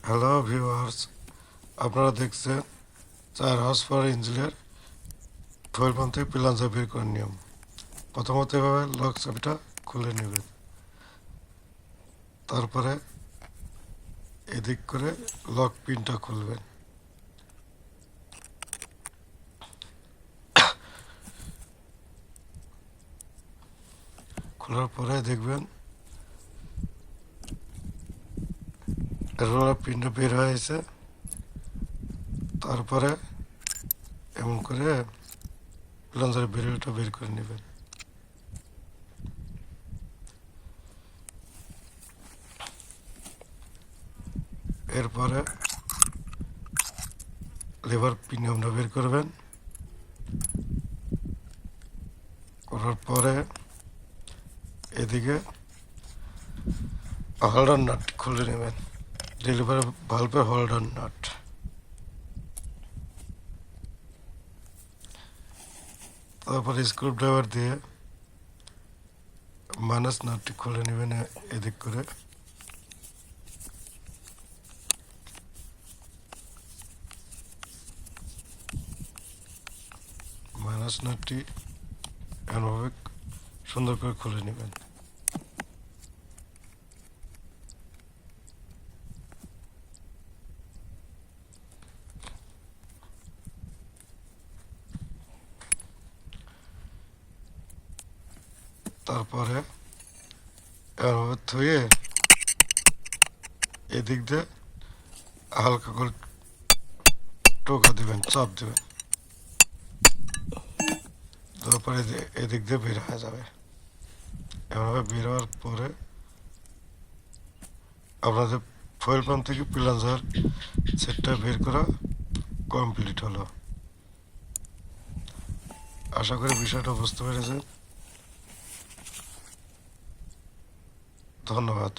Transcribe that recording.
Hello viewers, আপনারা দেখছেন 4 horse power ইঞ্জিনের ফুয়েল পাম্প থেকে পিলাঞ্জা বের করার নিয়ম। প্রথমত এভাবে লক চাবিটা খুলে নেবেন, তারপরে এদিক করে লক পিনটা খুলবেন। খোলার পরে দেখবেন রোলার পিনটা বের হয়েছে। তারপরে এমন করে পিলাঞ্জার বেরিয়েটা বের করে নেবেন। এরপরে লিভার পিনিয়মটা বের করবেন। করার পরে এদিকে হোল্ডার নাট খুলে নেবেন, ডেলিভারি ভালভের হোল্ডার নাট। তারপরে স্ক্রু ড্রাইভার দিয়ে মাইনাস নাটটি খুলে নেবেন এদিক করে। মাইনাস নাটটি এমনভাবে সুন্দর করে খুলে নেবেন। তারপরে এমনভাবে থুয়ে এদিক দিয়ে হালকা করে টোকা দিবেন, চাপ দিবেন। তারপরে এদিক দিয়ে বের হয়ে যাবে। এভাবে বের হওয়ার পরে আপনাদের ফুয়েল পাম্প থেকে পিলাঞ্জার সেটটা বের করা কমপ্লিট হলো। আশা করি বিষয়টা বুঝতে পেরেছেন। ধন্যবাদ।